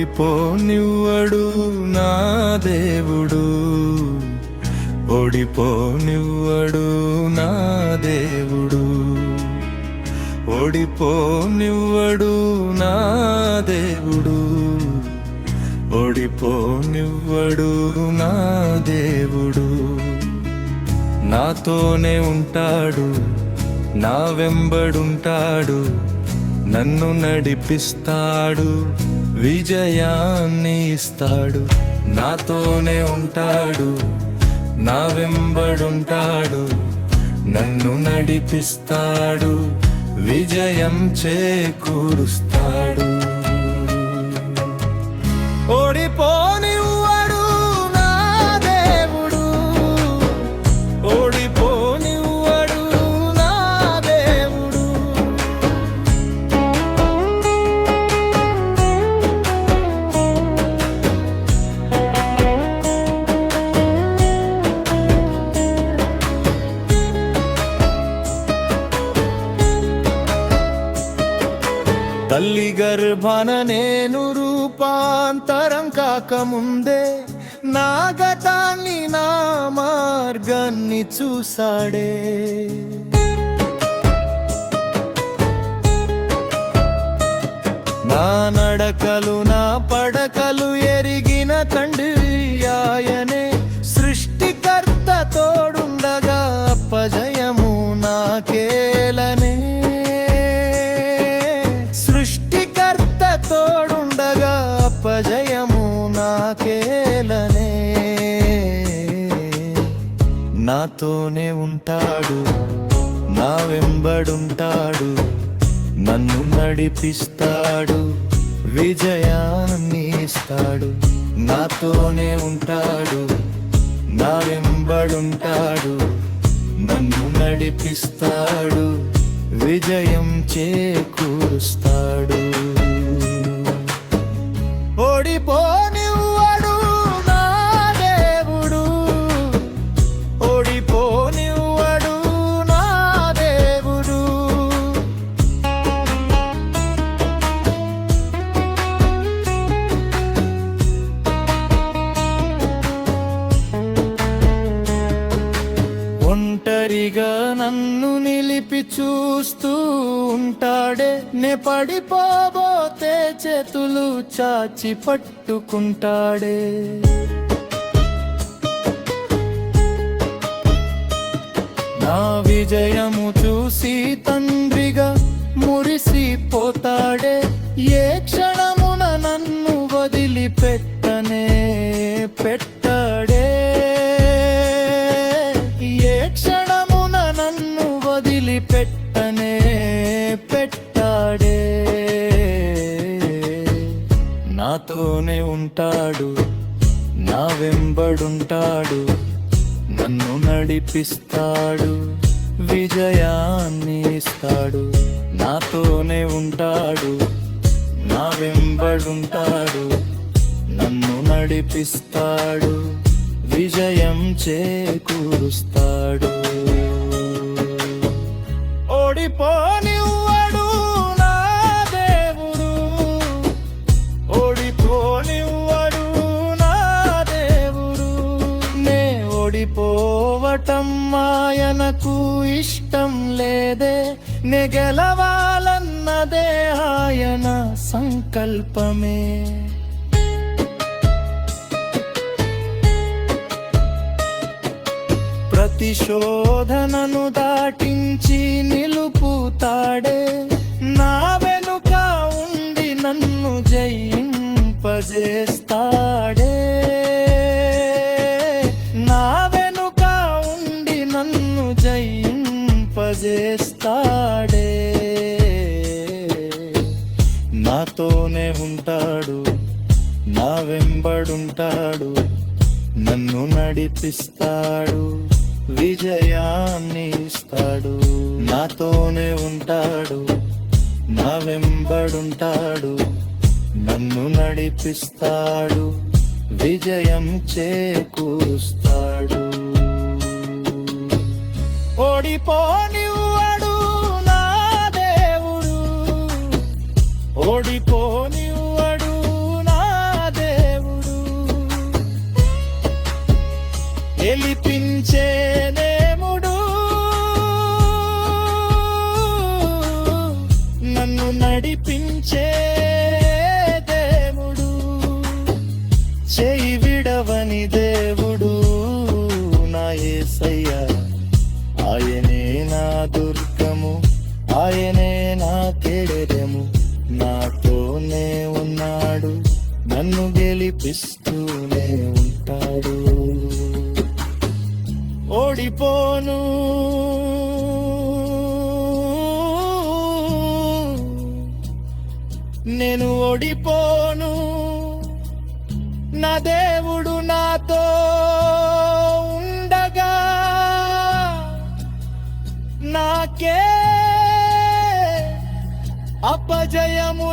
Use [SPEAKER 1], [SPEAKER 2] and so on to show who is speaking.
[SPEAKER 1] ఓడిపోనివ్వడు నా దేవుడు, ఓడిపోనివ్వడు నా దేవుడు, ఓడిపోనివ్వడు నా దేవుడు, ఓడిపోనివ్వడు నా దేవుడు. నాతోనే ఉంటాడు, నా వెంబడుంటాడు, నన్ను నడిపిస్తాడు, విజయాన్ని ఇస్తాడు. నాతోనే ఉంటాడు, నా వెంబడుంటాడు, నన్ను నడిపిస్తాడు, విజయం చేకూరుస్తాడు. ఓడిపోనివ్వడు నా దేవుడు, ఓడిపోనివ్వడు నా దేవుడు. తల్లి గర్భాన నేను రూపాంతరం కాకముందే నా గతాన్ని, నా మార్గాన్ని చూసాడే. నా నడకలు, నా పడకలు ఎరిగిన తండ్రి ఆయనే. సృష్టికర్త తోడుండగా అపజయము నాకేలనే. సృష్టికర్త తోడుండగా అపజయము నాకేలనే. నాతోనే ఉంటాడు, నా వెంబడుంటాడు, నన్ను నడిపిస్తాడు, విజయాన్ని ఇస్తాడు. నాతోనే ఉంటాడు, నా వెంబడుంటాడు, నన్ను నడిపిస్తాడు, విజయం చేకూరుస్తాడు. ఓడిపోనివ్వడు నా దేవుడు, ఓడిపోనివ్వడు నా దేవుడు. ఒంటరిగా నన్ను నిలిపి చూస్తూ ఉంటాడే. నే పడిపోబోతే చేతులు చాచి పట్టుకుంటాడే. నా విజయము చూసి తండ్రిగా మురిసిపోతాడే. ఏ క్షణమున నన్ను వదిలిపెట్టనే పెట్టాడే. ఏ క్షణమున నన్ను వదిలిపెట్టనే పెట్టాడే. నాతోనే ఉంటాడు, నా వెంబడుంటాడు, నన్ను నడిపిస్తాడు, విజయాన్ని ఇస్తాడు. నాతోనే ఉంటాడు, నా వెంబడుంటాడు, నన్ను నడిపిస్తాడు, విజయం చేకూరుస్తాడు. ఓడిపోనివ్వడు నా దేవుడు, ఓడిపోనివ్వడు నా దేవుడు. నే ఓడిపోవటం ఆయనకు ఇష్టం లేదే. నే గెలవాలన్నదే ఆయన సంకల్పమే. ప్రతిశోధనను దాటించి నిలుపుతాడే. నా వెనుక ఉండి నన్ను జయింపజేస్తాడే. నా వెనుక ఉండి నన్ను జయింపజేస్తాడే. నాతోనే ఉంటాడు, నా వెంబడుంటాడు, నన్ను నడిపిస్తాడు, విజయాన్ని ఇస్తాడు. నాతోనే ఉంటాడు, నా వెంబడుంటాడు, నన్ను నడిపిస్తాడు, విజయం చేకూరుస్తాడు. ఓడిపోనివ్వడు నా దేవుడు, ఓడిపోనివ్వడు నా చేయి విడవని దేవుడు నా యేసయ్య, ఆయనే నా దుర్గము, ఆయనే నా కేడెము, నాతోనే ఉన్నాడు, నన్ను గెలిపిస్తూనే ఉంటాడు. ఓడిపోను నేను ఓడిపోను, నా దేవుడు నాతో ఉండగా నాకే అపజయము